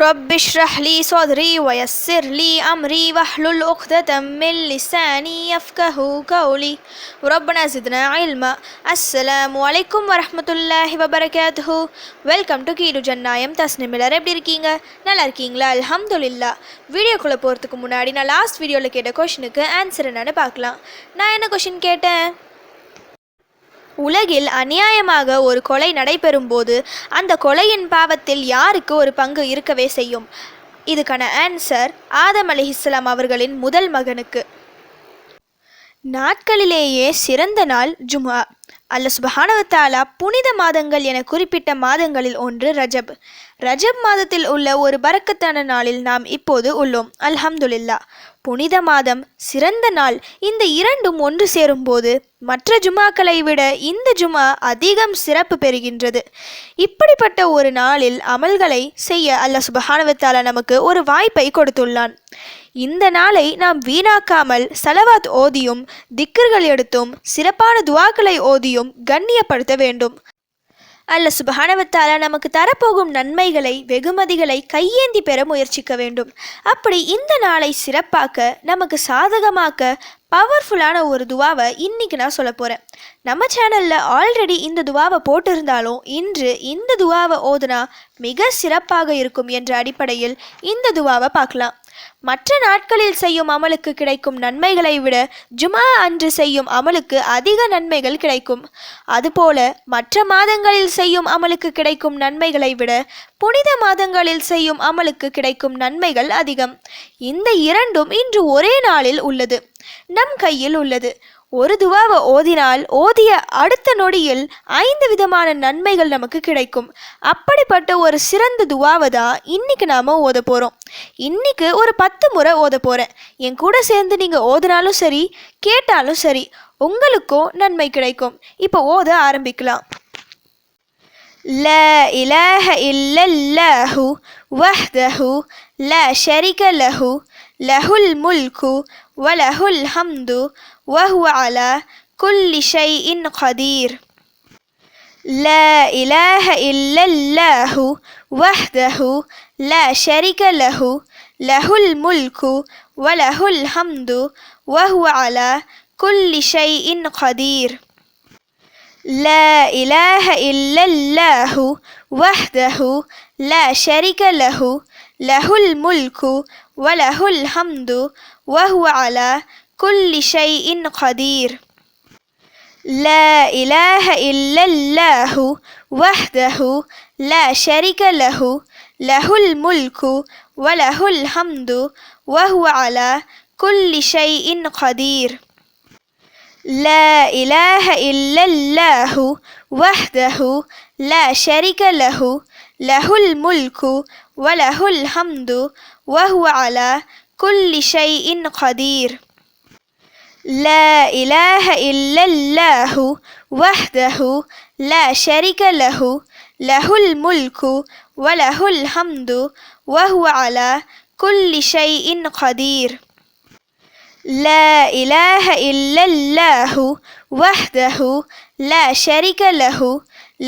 رب اشرح لي صدري ويسر لي أمري واحلل عقدة من لساني يفقهوا قولي ربنا زدنا علما. அஸ்ஸலாமு அலைக்கும் வரஹ்மத்துல்லாஹி வபரகாத்துஹு. வெல்கம் டு கீடு ஜன்னாயம் தஸ்னிம். எல்லாரும் எப்படி இருக்கீங்க? நல்லா இருக்கீங்களா? அல்ஹம்துலில்லாஹ். வீடியோக்குள்ளே போகிறதுக்கு முன்னாடி நான் லாஸ்ட் வீடியோவில் கேட்ட கொஷனுக்கு ஆன்சர் என்னன்னு பார்க்கலாம். நான் என்ன கொஷின் கேட்டேன்? உலகில் அநியாயமாக ஒரு கொலை நடைபெறும் போது அந்த கொலையின் பாவத்தில் யாருக்கு ஒரு பங்கு இருக்கவே செய்யும்? இதுக்கான ஆன்சர் ஆதம் அலைஹிஸ்ஸலாம் அவர்களின் முதல் மகனுக்கு. நாட்களிலேயே சிறந்த நாள் ஜும்ஆ. அல்லாஹ் சுப்ஹானஹு வ தஆலா புனித மாதங்கள் என குறிப்பிட்ட மாதங்களில் ஒன்று ரஜப். ரஜப் மாதத்தில் உள்ள ஒரு பரக்கத்தான நாளில் நாம் இப்போது உள்ளோம். அல்ஹம்துலில்லாஹ். புனித மாதம், சிறந்த நாள், இந்த இரண்டும் ஒன்று சேரும்போது மற்ற ஜுமாக்களை விட இந்த ஜுமா அதிகம் சிறப்பு பெறுகின்றது. இப்படிப்பட்ட ஒரு நாளில் அமல்களை செய்ய அல்லாஹ் சுப்ஹானஹு வ தஆலா நமக்கு ஒரு வாய்ப்பை கொடுத்துள்ளான். இந்த நாளை நாம் வீணாக்காமல் சலவாத் ஓதியும் திக்ர்கள் எடுத்தும் சிறப்பான துஆக்களை ஓதியும் கண்ணியப்படுத்த வேண்டும். அல்லாஹ் சுப்ஹானஹு வ தஆலா நமக்கு தரப்போகும் நன்மைகளை, வெகுமதிகளை கையேந்தி பெற முயற்சிக்க வேண்டும். அப்படி இந்த நாளை சிறப்பாக்க, நமக்கு சாதகமாக்க பவர்ஃபுல்லான ஒரு துவாவை இன்னைக்கு நான் சொல்ல போகிறேன். நம்ம சேனலில் ஆல்ரெடி இந்த துவாவை போட்டிருந்தாலும் இன்று இந்த துவாவை ஓதுனா மிக சிறப்பாக இருக்கும் என்ற அடிப்படையில் இந்த துவாவை பார்க்கலாம். மற்ற நாட்களில் செய்யும் அமலுக்கு கிடைக்கும் நன்மைகளை விட ஜுமா அன்று செய்யும் அமலுக்கு அதிக நன்மைகள் கிடைக்கும். அதுபோல மற்ற மாதங்களில் செய்யும் அமலுக்கு கிடைக்கும் நன்மைகளை விட புனித மாதங்களில் செய்யும் அமலுக்கு கிடைக்கும் நன்மைகள் அதிகம். இந்த இரண்டும் இன்று ஒரே நாளில் உள்ளது, நம் கையில் உள்ளது. ஒரு துவாவை ஓதினால் ஓதிய அடுத்த நொடியில் 5 விதமான நன்மைகள் நமக்கு கிடைக்கும். அப்படிப்பட்ட ஒரு சிறந்த துவாவை தான் இன்னைக்கு நாம ஓத போறோம். இன்னைக்கு ஒரு 10 முறை ஓத போறேன். என் கூட சேர்ந்து நீங்க ஓதினாலும் சரி, கேட்டாலும் சரி, உங்களுக்கும் நன்மை கிடைக்கும். இப்போ ஓத ஆரம்பிக்கலாம். லா இலாஹ இல்லல்லாஹு வஹ்தஹு லா ஷரீக லஹு லஹுல் முல்கு வலஹுல் ஹம்து وهو على كل شيء قدير. لا إله إلا الله وحده لا شريك له له الملك وله الحمد وهو على كل شيء قدير. لا إله إلا الله وحده لا شريك له له الملك وله الحمد وهو على كل شيء قدير. لا إله إلا الله وحده لا شريك له له الملك وله الحمد وهو على كل شيء قدير. لا إله إلا الله وحده لا شريك له له الملك وله الحمد وهو على كل شيء قدير. لا إله إلا الله وحده لا شريك له له الملك وله الحمد وهو على كل شيء قدير. لا إله إلا الله وحده لا شريك له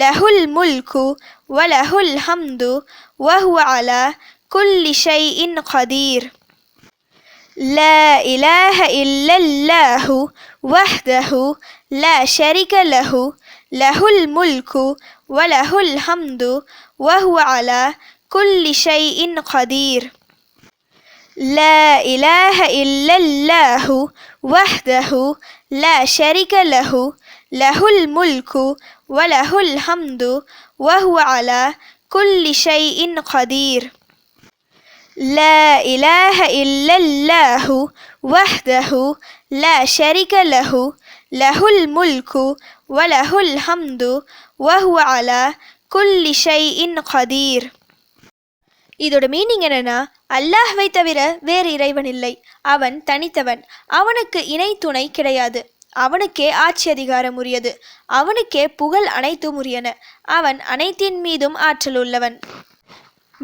له الملك وله الحمد وهو على كل شيء قدير. لا إله إلا الله وحده لا شريك له له الملك وله الحمد وهو على كل شيء قدير. لا إله إلا الله وحده لا شريك له له الملك وله الحمد وهو على كل شيء قدير. لا إله إلا الله وحده لا شريك له له الملك وله الحمد وهو على كل شيء قدير. இதோட மீனிங் என்னன்னா, அல்லாஹ்வை தவிர வேறு இறைவன் இல்லை, அவன் தனித்தவன், அவனுக்கு இணை துணை கிடையாது, அவனுக்கே ஆட்சி அதிகாரம் உரியது, அவனுக்கே புகழ் அனைத்தும் உரியன, அவன் அனைத்தின் மீதும் ஆற்றல் உள்ளவன்.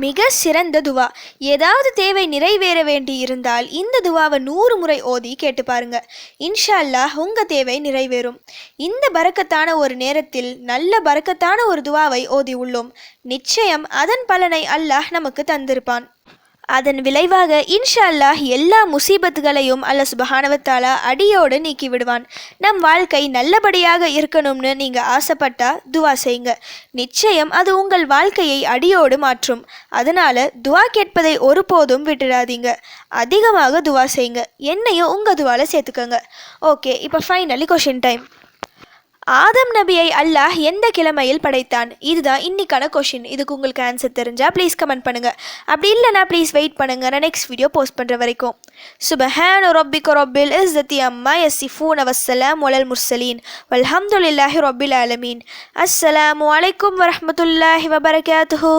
மிக சிறந்த துவா. ஏதாவது தேவை நிறைவேற வேண்டி இருந்தால் இந்த துவாவை 100 முறை ஓதி கேட்டு பாருங்க. இன்ஷா அல்லாஹ் உங்க தேவை நிறைவேறும். இந்த பரக்கத்தான ஒரு நேரத்தில் நல்ல பரக்கத்தான ஒரு துவாவை ஓதி உள்ளோம். நிச்சயம் அதன் பலனை அல்லாஹ் நமக்கு தந்திருப்பான். அதன் விளைவாக இன்ஷா அல்லாஹ் எல்லா முசீபத்துகளையும் அல்லாஹ் சுப்ஹானஹு வ தஆலா அடியோடு நீக்கி விடுவான். நம் வாழ்க்கை நல்லபடியாக இருக்கணும்னு நீங்கள் ஆசைப்பட்டா துவா செய்யுங்க. நிச்சயம் அது உங்கள் வாழ்க்கையை அடியோடு மாற்றும். அதனால் துவா கேட்பதை ஒருபோதும் விட்டுடாதீங்க. அதிகமாக துவா செய்யுங்க. என்னையும் உங்கள் துவாவில் சேர்த்துக்கோங்க. ஓகே, இப்போ ஃபைனலி கொஷின் டைம். ஆதம் நபியை அல்லாஹ் எந்த கிழமையில் படைத்தான்? இதுதான் இன்னைக்கான கொஷின். இதுக்கு உங்களுக்கு ஆன்சர் தெரிஞ்சால் ப்ளீஸ் கமெண்ட் பண்ணுங்கள். அப்படி இல்லைனா ப்ளீஸ் வெயிட் பண்ணுங்கள், நான் நெக்ஸ்ட் வீடியோ போஸ்ட் பண்ணுற வரைக்கும். சுப்ஹான ரப்பிக ரப்பில் இஸ்ஸத்தி அம்மா யசிஃபூன் வஸ்ஸலாமு அலல் முர்சலீன் வல்ஹம்துலில்லாஹி ரப்பில் ஆலமீன். அஸ்ஸலாமு அலைக்கும் வரஹ்மத்துல்லாஹி வபரகாத்துஹு.